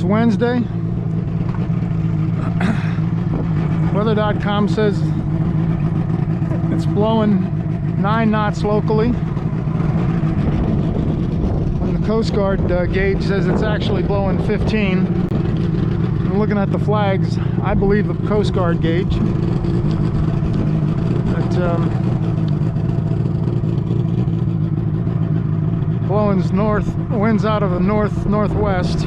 is Wednesday. Weather.com says it's blowing 9 knots locally. And the Coast Guard gauge says it's actually blowing 15. I'm looking at the flags. I believe the Coast Guard gauge. But blowing north, winds out of the northwest,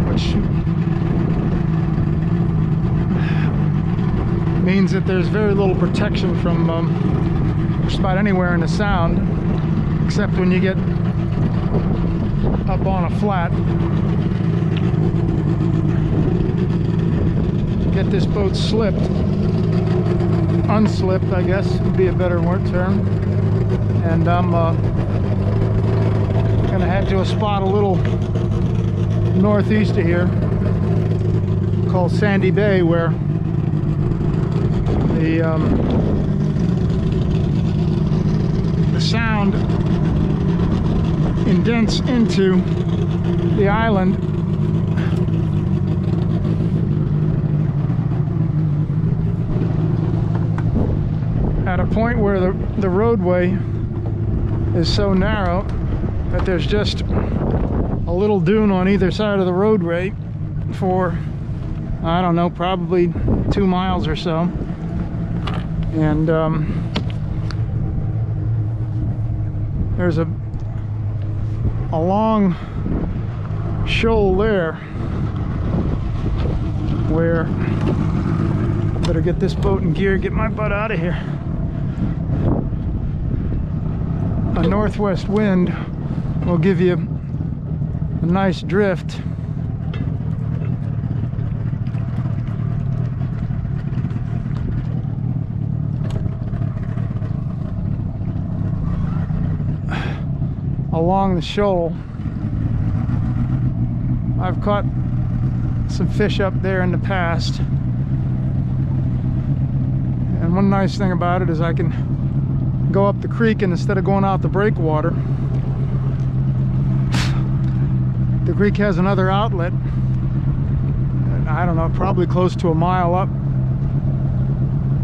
which means that there's very little protection from just about anywhere in the Sound, except when you get up on a flat. Get this boat slipped, unslipped, I guess would be a better word term. And I'm gonna head to a spot a little northeast of here called Sandy Bay, where the Sound indents into the island at a point where the roadway is so narrow that there's just a little dune on either side of the roadway for, I don't know, probably 2 miles or so. And there's a long shoal there where I better get this boat in gear, get my butt out of here. A northwest wind will give you a nice drift. Along the shoal. I've caught some fish up there in the past, and one nice thing about it is I can go up the creek, and instead of going out the breakwater, the creek has another outlet, I don't know, probably close to a mile up,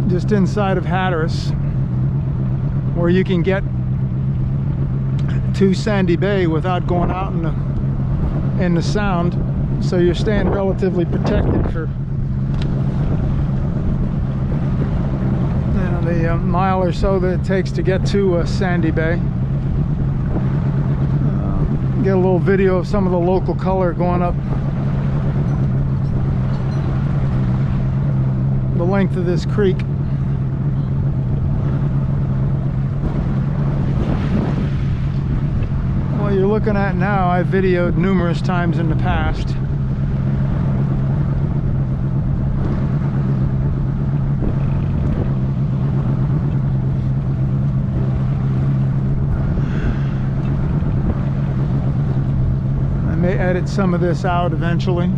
just inside of Hatteras, where you can get to Sandy Bay without going out in the Sound, so you're staying relatively protected for the mile or so that it takes to get to Sandy Bay. Get a little video of some of the local color going up the length of this creek. What you're looking at now, I've videoed numerous times in the past. I may edit some of this out eventually.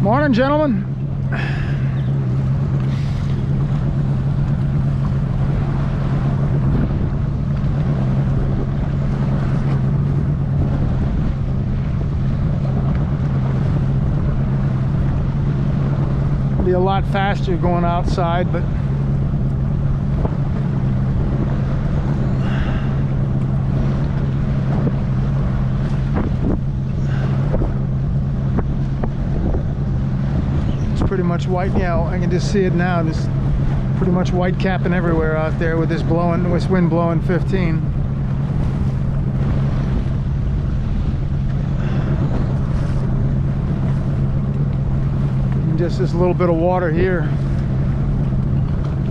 Morning, gentlemen. Be a lot faster going outside, but pretty much white. Yeah, I can just see it now. There's pretty much white capping everywhere out there with this wind blowing 15. And just this little bit of water here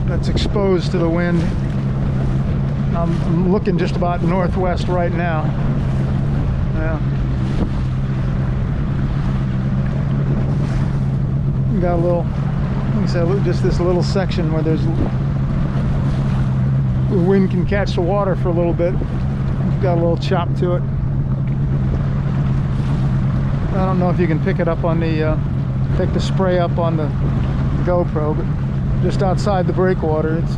that's exposed to the wind. I'm looking just about northwest right now. Yeah. Got a little, like I said, just this little section where there's the wind can catch the water for a little bit. It's got a little chop to it. I don't know if you can pick it up on the pick the spray up on the GoPro, but just outside the breakwater, it's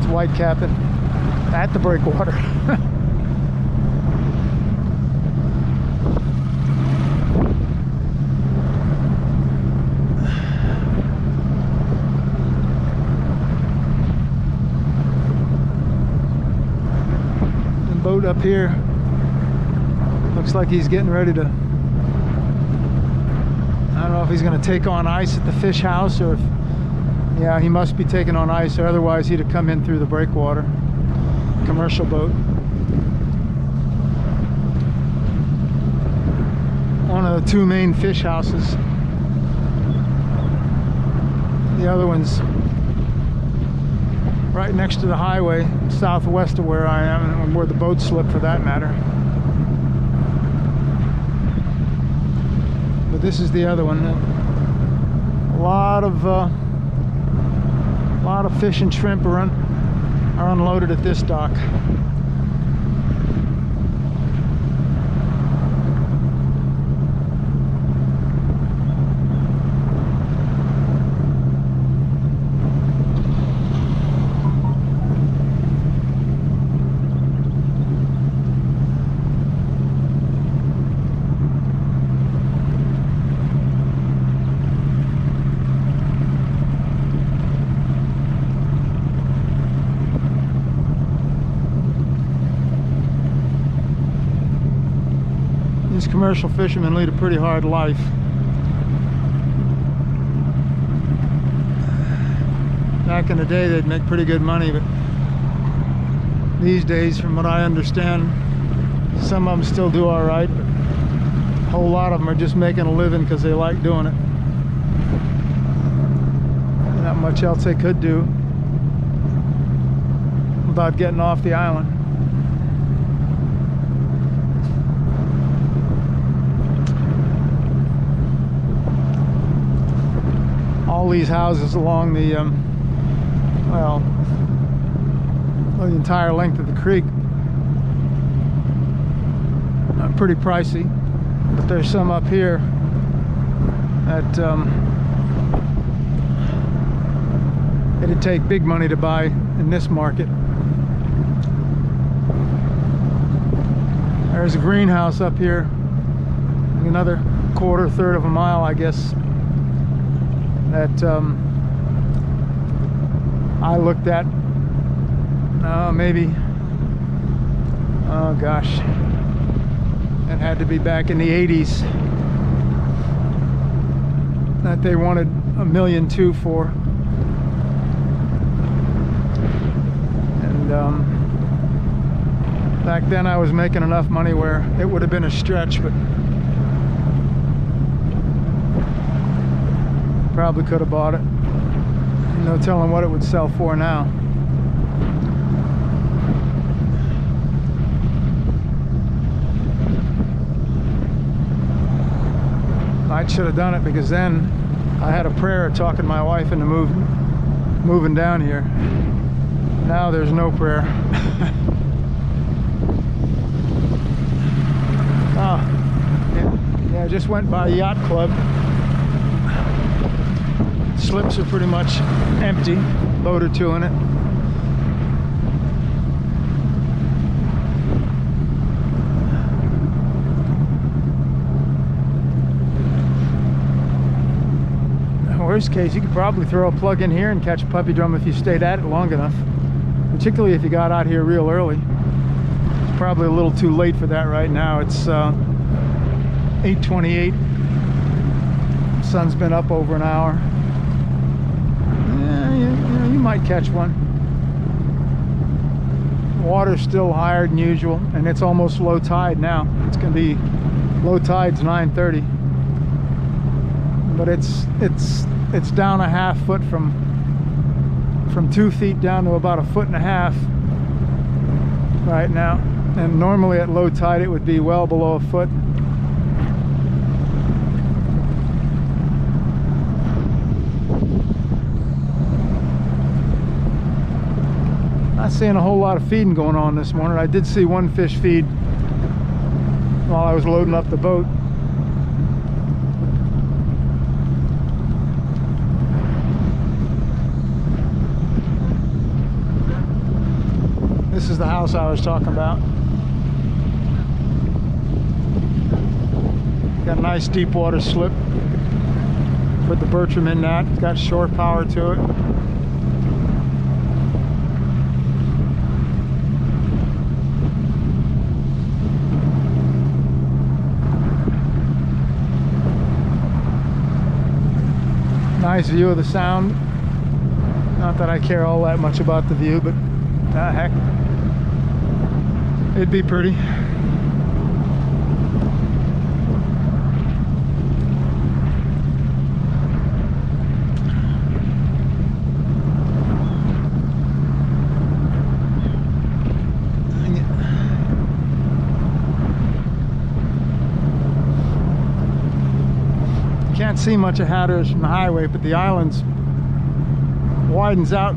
white capping at the breakwater. The boat up here looks like he's getting ready to, I don't know if he's going to take on ice at the fish house, or if, yeah, he must be taking on ice, or otherwise he'd have come in through the breakwater. Commercial boat. One of the two main fish houses. The other one's right next to the highway, southwest of where I am, and where the boat slipped, for that matter. But this is the other one. A lot of fish and shrimp are unloaded at this dock. These commercial fishermen lead a pretty hard life. Back in the day, they'd make pretty good money, but these days, from what I understand, some of them still do all right, but a whole lot of them are just making a living because they like doing it. Not much else they could do without getting off the island. All these houses along the well, the entire length of the creek are pretty pricey, but there's some up here that it'd take big money to buy in this market. There's a greenhouse up here, another third of a mile, I guess, that I looked at maybe, oh gosh, it had to be back in the 80s, that they wanted $1.2 million for. And back then I was making enough money where it would have been a stretch, but probably could have bought it. No telling what it would sell for now. I should have done it, because then I had a prayer talking my wife into moving down here. Now there's no prayer. Oh, yeah, I just went by Yacht Club. Slips are pretty much empty, boat or two in it. In the worst case, you could probably throw a plug in here and catch a puppy drum if you stayed at it long enough, particularly if you got out here real early. It's probably a little too late for that right now. It's 8:28. Sun's been up over an hour. You might catch one. Water's still higher than usual, and it's almost low tide now. It's going to be low tide's 9:30, but it's down a half foot from 2 feet down to about 1.5 feet right now, and normally at low tide it would be well below a foot. Not seeing a whole lot of feeding going on this morning. I did see one fish feed while I was loading up the boat. is the house I was talking about. Got a nice deep water slip. Put the Bertram in that. It's got shore power to it. Nice view of the sound. Not that I care all that much about the view, but heck, it'd be pretty. Can't see much of Hatteras from the highway, but the islands widens out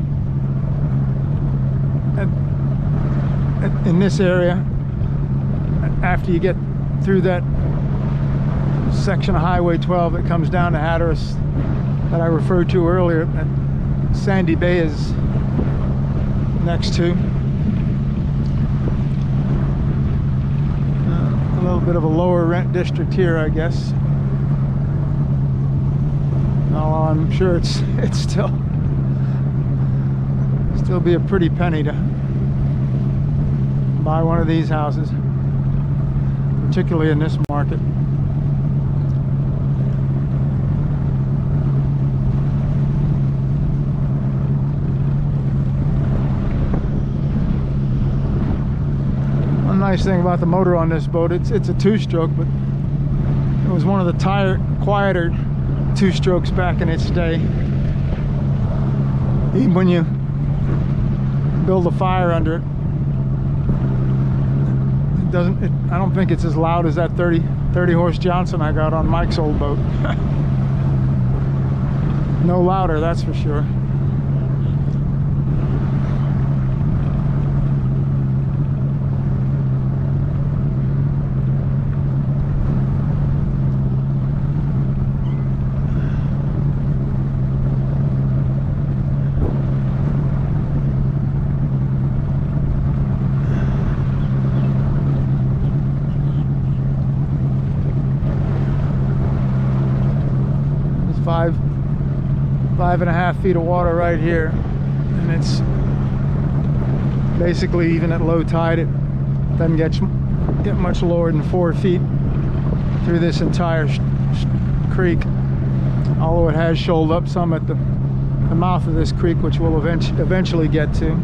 in this area after you get through that section of Highway 12 that comes down to Hatteras that I referred to earlier, that Sandy Bay is next to. A little bit of a lower rent district here, I guess. Although I'm sure it's still be a pretty penny to buy one of these houses, particularly in this market. One nice thing about the motor on this boat, it's a two-stroke, but it was one of the quieter two-strokes back in its day. Even when you build a fire under it, I don't think it's as loud as that 30 horse Johnson I got on Mike's old boat. No louder, that's for sure. Five and a half feet of water right here, and it's basically, even at low tide, it doesn't get much lower than 4 feet through this entire creek, although it has shoaled up some at the mouth of this creek, which we'll eventually get to.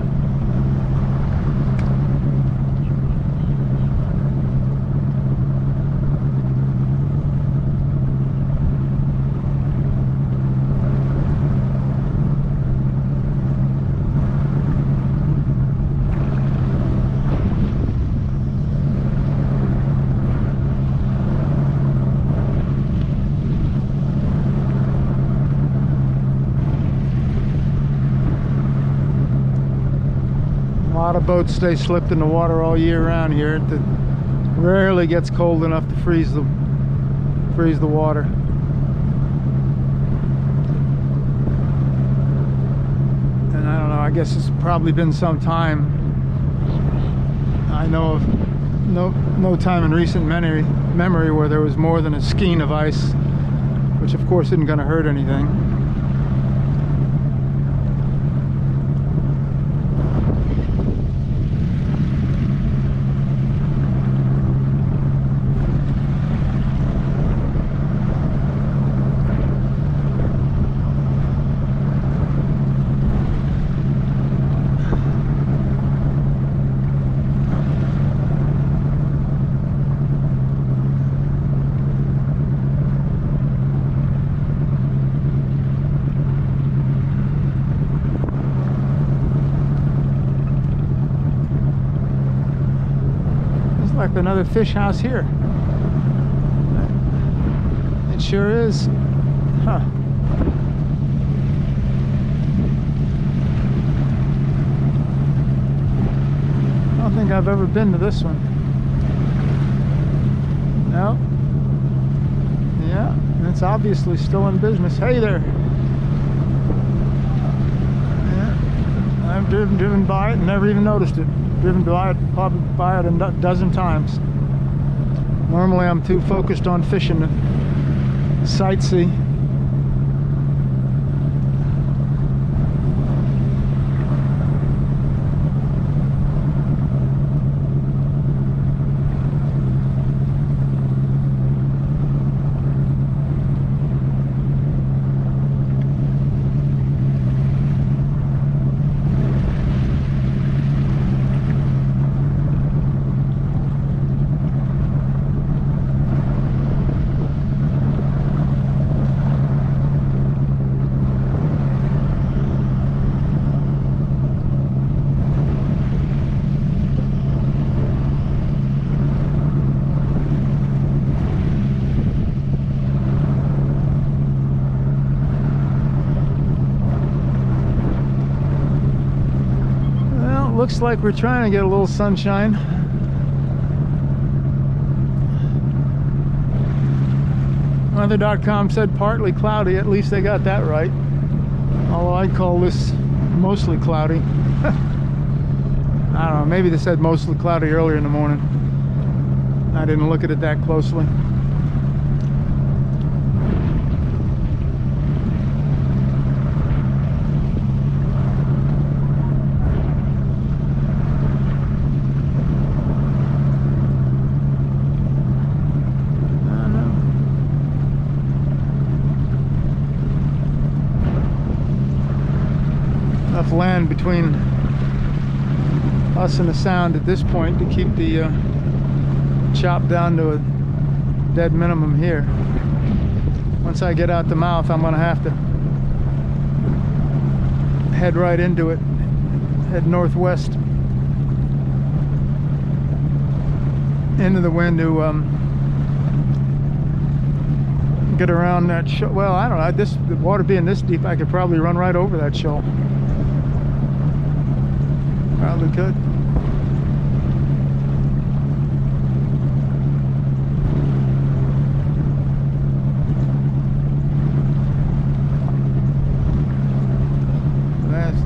A lot of boats stay slipped in the water all year round here. It rarely gets cold enough to freeze the water. And I don't know, I guess it's probably been some time. I know of no time in recent memory where there was more than a skein of ice, which of course isn't going to hurt anything. Like another fish house here. It sure is. Huh. I don't think I've ever been to this one. No. Yeah, it's obviously still in business. Hey there. Yeah. driven by it and never even noticed it. Driven by it, probably by it a dozen times. Normally I'm too focused on fishing to sightsee. Looks like we're trying to get a little sunshine. Weather.com said partly cloudy. At least they got that right. Although I'd call this mostly cloudy. I don't know, maybe they said mostly cloudy earlier in the morning. I didn't look at it that closely. Enough land between us and the sound at this point to keep the chop down to a dead minimum here. Once I get out the mouth, I'm gonna have to head right into it, head northwest into the wind to get around that shoal. Well, I don't know, the water being this deep, I could probably run right over that shoal. Probably could.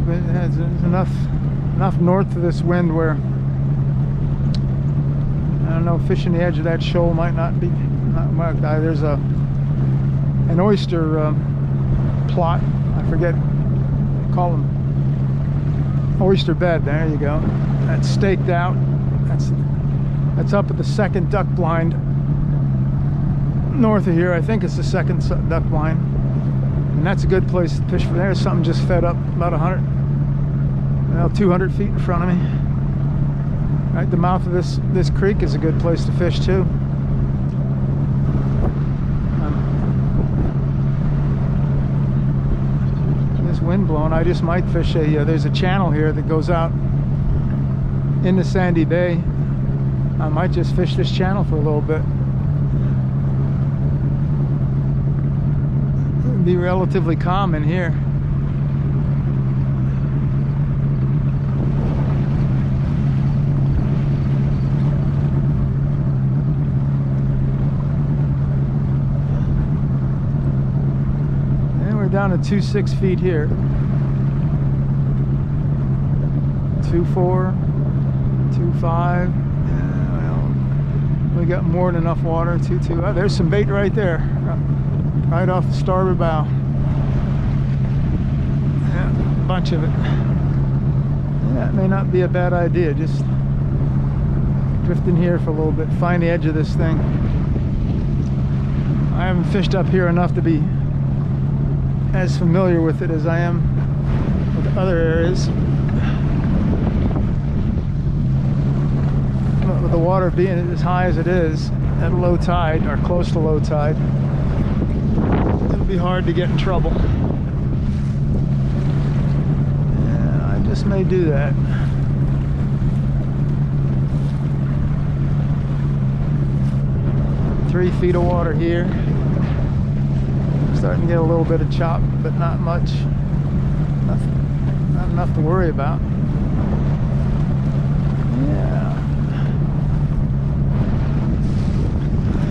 There's enough north of this wind where I don't know, fishing the edge of that shoal might not be. There's an oyster plot. I forget what they call them. Oyster bed, there you go. That's staked out. That's up at the second duck blind north of here. I think it's the second duck blind, and that's a good place to fish from. There's something just fed up about 200 feet in front of me. Right, the mouth of this creek is a good place to fish too. Wind blowing, I just might fish there's a channel here that goes out into Sandy Bay. I might just fish this channel for a little bit. It'd be relatively calm in here. Down to 2.6 feet here. 2.4, 2.5. Well, we got more than enough water. 2.2. Oh, there's some bait right there, right off the starboard bow. Yeah, a bunch of it. Yeah, it may not be a bad idea. Just drift in here for a little bit, find the edge of this thing. I haven't fished up here enough to be as familiar with it as I am with other areas. But with the water being as high as it is at low tide, or close to low tide, it'll be hard to get in trouble. Yeah, I just may do that. Three feet of water here. Starting to get a little bit of chop, but not much. Not enough to worry about. Yeah.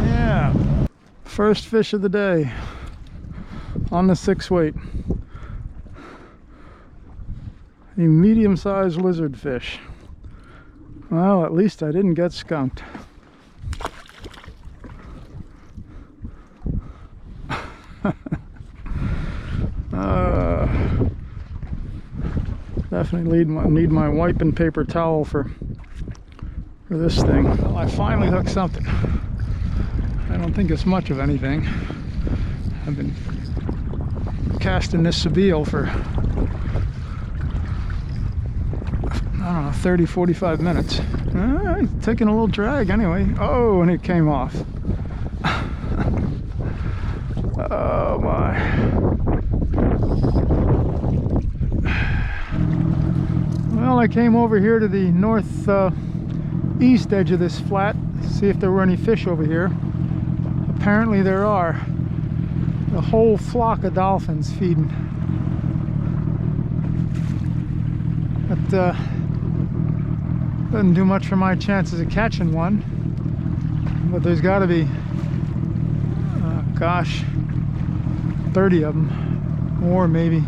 Yeah. First fish of the day on the 6 weight. A medium-sized lizard fish. Well, at least I didn't get skunked. Definitely need my wiping paper towel for this thing. Well, I finally hooked something. I don't think it's much of anything. I've been casting this Seville for, I don't know, 30-45 minutes. Taking a little drag anyway. Oh, and it came off. Oh my. Well, I came over here to the north east edge of this flat to see if there were any fish over here. Apparently there are. A whole flock of dolphins feeding. But doesn't do much for my chances of catching one. But there's got to be, gosh, 30 of them, more maybe.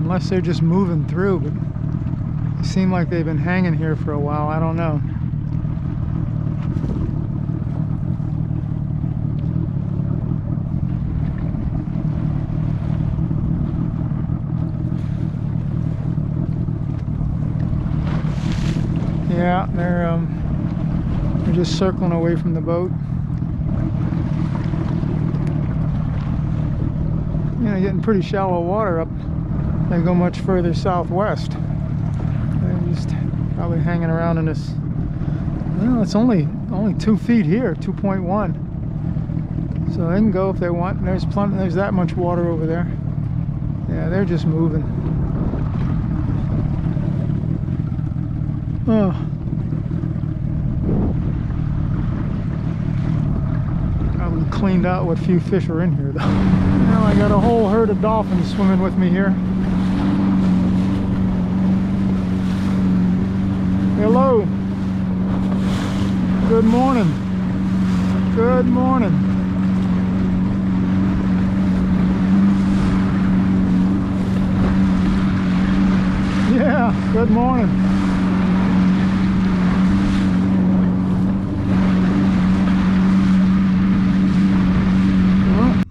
Unless they're just moving through, but they seem like they've been hanging here for a while. I don't know. Yeah, they're just circling away from the boat. You know, getting pretty shallow water up. They go much further southwest. They're just probably hanging around in this. Well, it's only 2 feet here, 2.1. So they can go if they want. There's plenty. There's that much water over there. Yeah, they're just moving. Oh. Probably cleaned out what few fish are in here, though. Now I got a whole herd of dolphins swimming with me here. Hello. Good morning. Good morning. Yeah, good morning. Well,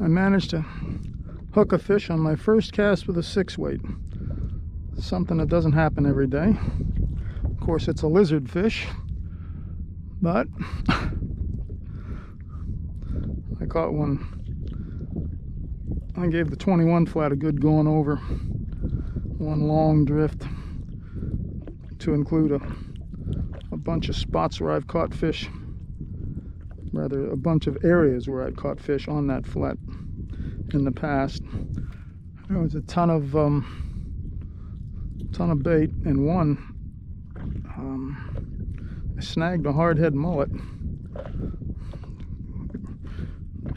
I managed to hook a fish on my first cast with a 6-weight. Something that doesn't happen every day. Of course, it's a lizard fish, but I caught one. I gave the 21 flat a good going over. One long drift to include a bunch of spots where I've caught fish. Rather, a bunch of areas where I've caught fish on that flat in the past. There was a ton of bait, and one I snagged a hardhead mullet,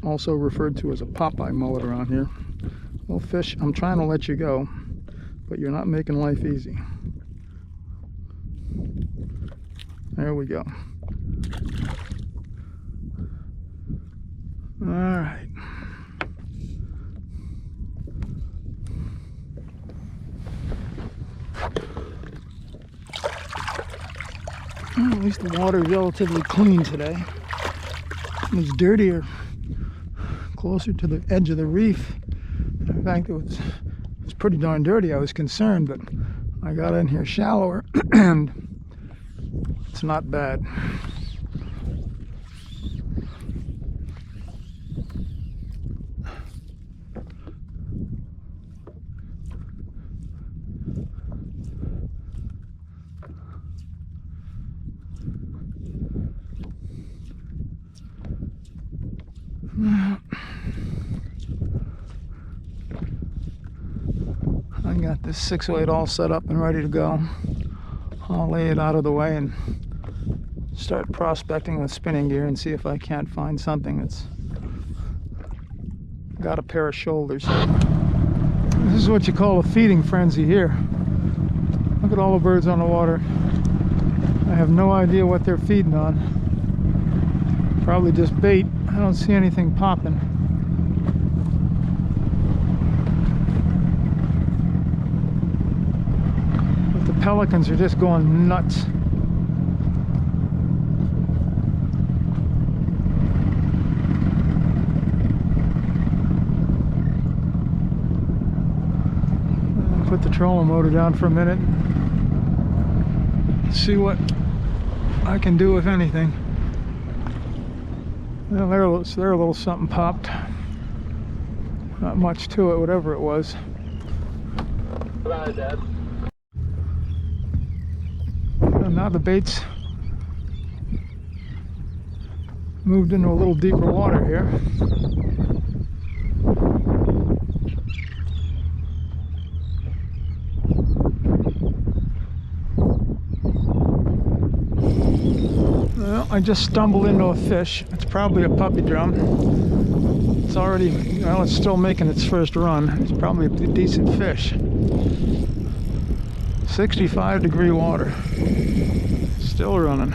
also referred to as a Popeye mullet around here. Well, fish, I'm trying to let you go, but you're not making life easy. There we go. All right. Well, at least the water is relatively clean today. It was dirtier closer to the edge of the reef. In fact, it was pretty darn dirty. I was concerned, but I got in here shallower and it's not bad. I got this 6-weight all set up and ready to go. I'll lay it out of the way and start prospecting with spinning gear and see if I can't find something that's got a pair of shoulders. This is what you call a feeding frenzy here. Look at all the birds on the water. I have no idea what they're feeding on. Probably just bait. I don't see anything popping. But the pelicans are just going nuts. Put the trolling motor down for a minute. See what I can do, if anything. Well, there a little something popped. Not much to it, whatever it was. Bye, Dad. And now the bait's moved into a little deeper water here. Well, I just stumbled into a fish. It's probably a puppy drum. It's already, well, it's still making its first run. It's probably a decent fish. 65-degree water. Still running.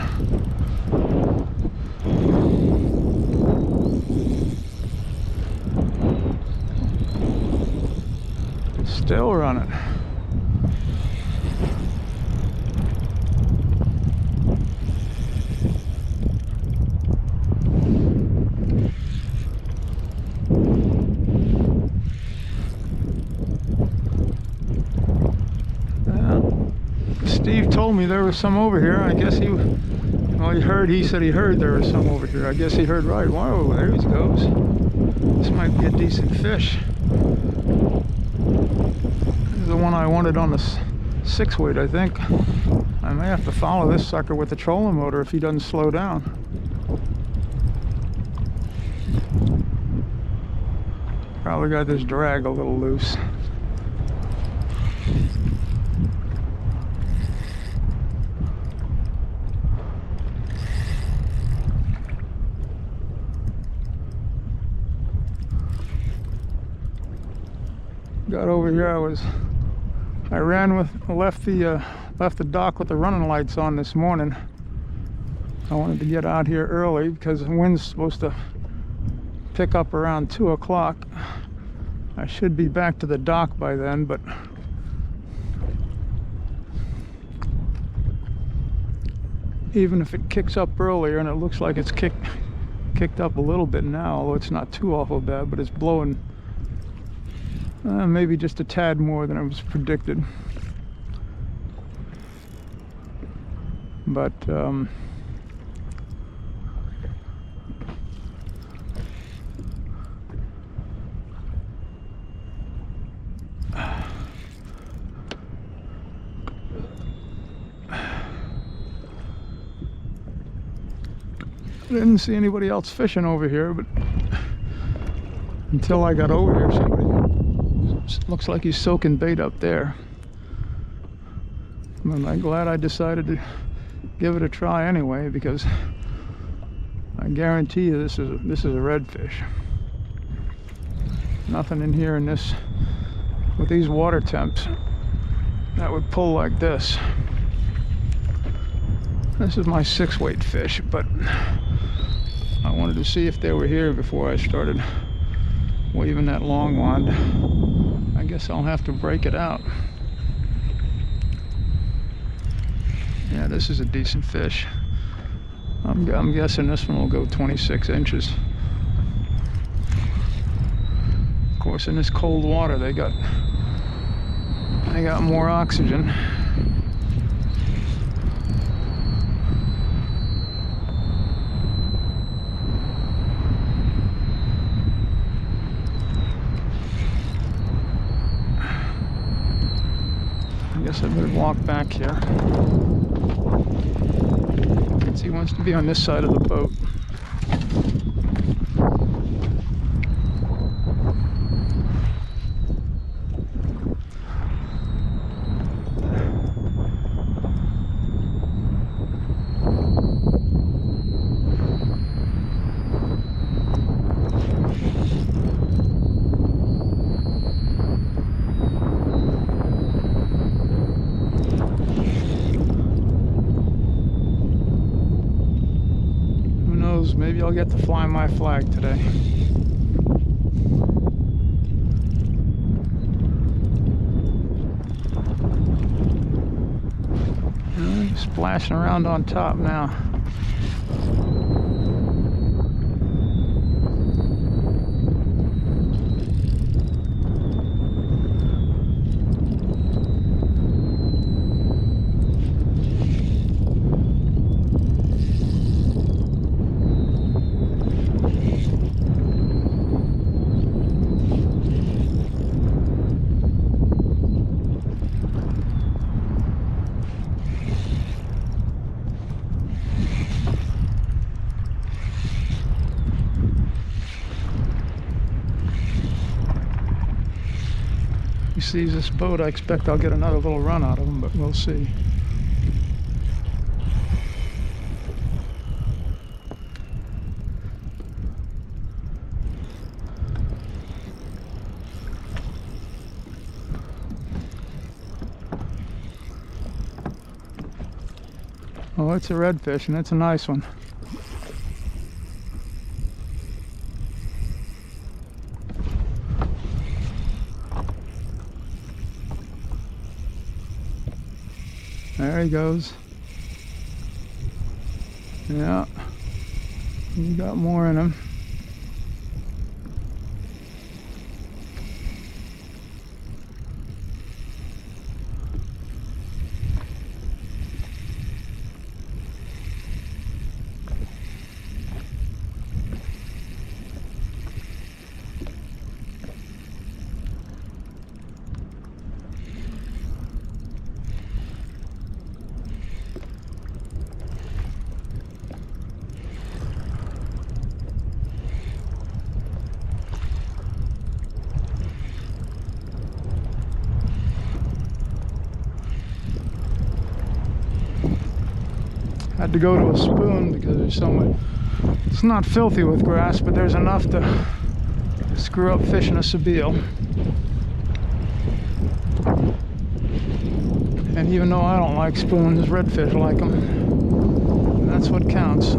Still running. Steve told me there was some over here. I guess he said he heard there was some over here. I guess he heard right. Whoa, there he goes. This might be a decent fish. This is the one I wanted on the 6-weight, I think. I may have to follow this sucker with the trolling motor if he doesn't slow down. Probably got this drag a little loose. Got over here. I left the dock with the running lights on this morning. I wanted to get out here early because the wind's supposed to pick up around 2 o'clock. I should be back to the dock by then, but even if it kicks up earlier, and it looks like it's kicked up a little bit now, although it's not too awful bad, but it's blowing maybe just a tad more than it was predicted. But I didn't see anybody else fishing over here, but until I got over here, somebody looks like he's soaking bait up there. I'm glad I decided to give it a try anyway, because I guarantee you this is a redfish. Nothing in here with these water temps that would pull like this. This is my 6-weight fish, but I wanted to see if they were here before I started waving that long wand. I guess I'll have to break it out. Yeah, this is a decent fish. I'm guessing this one will go 26 inches. Of course, in this cold water, they got more oxygen. I guess I better walk back here. He wants to be on this side of the boat. Maybe I'll get to fly my flag today. Splashing around on top now. He sees this boat, I expect I'll get another little run out of him, but we'll see. Oh, it's a redfish, and it's a nice one. There he goes. Yeah, he got more in him. Had to go to a spoon because there's so much. It's not filthy with grass, but there's enough to screw up fish in a sabile. And even though I don't like spoons, redfish like them. And that's what counts.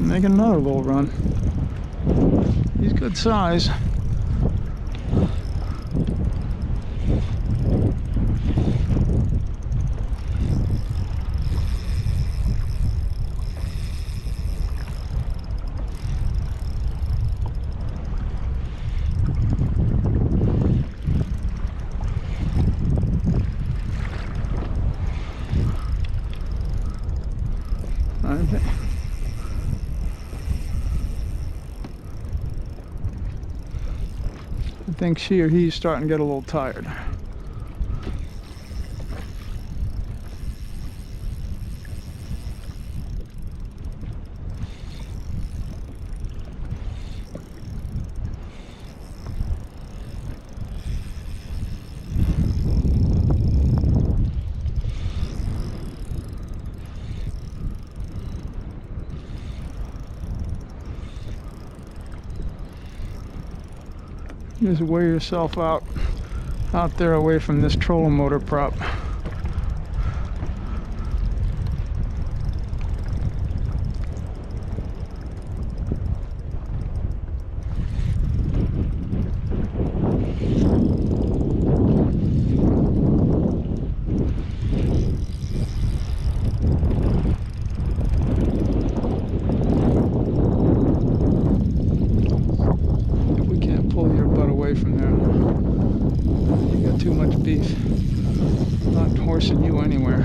Making another little run. He's good size. I think she or he's starting to get a little tired. Just wear yourself out there away from this trolling motor prop. From there, you got too much beef. Not horsing you anywhere.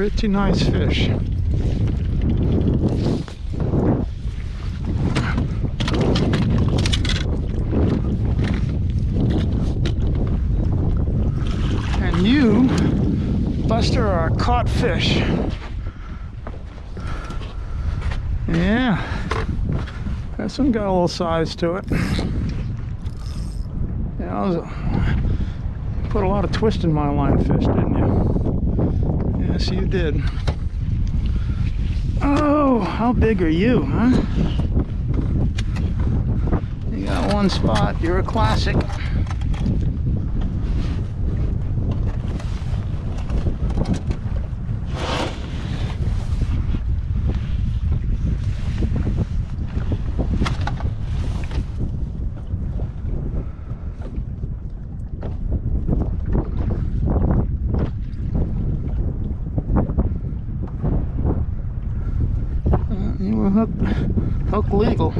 Pretty nice fish. And you, Buster, are a caught fish. Yeah, this one got a little size to it. Yeah, put a lot of twist in my line fish, didn't you? Yes, you did. Oh, how big are you, huh? You got one spot. You're a classic. You were hook legal.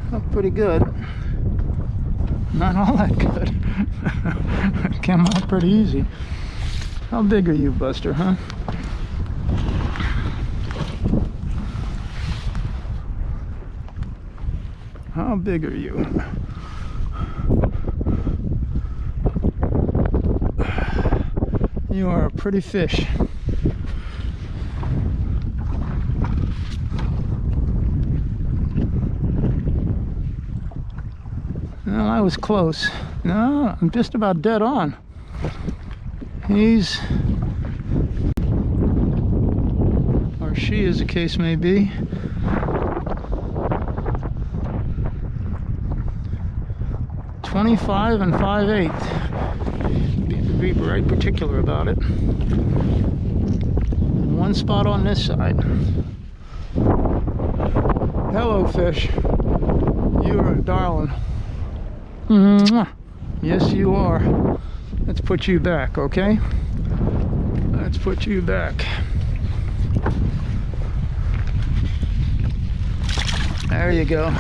Hooked pretty good. Not all that good. It came out pretty easy. How big are you, Buster, huh? How big are you? You are a pretty fish. Well, I was close. No, I'm just about dead on. He's, or she, as the case may be, .25 and 5/8. Be very particular about it. One spot on this side. Hello, fish. You are a darling. Mwah. Yes, you are. Let's put you back, okay? Let's put you back. There you go.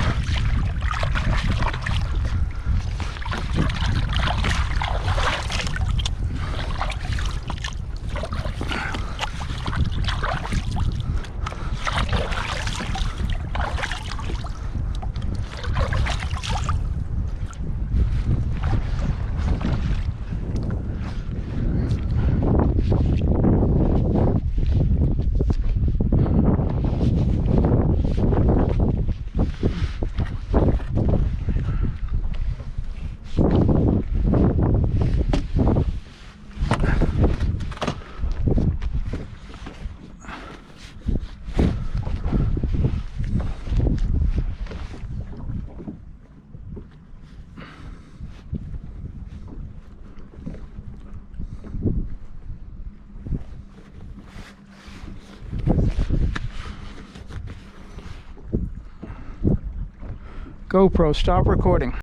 GoPro, stop recording.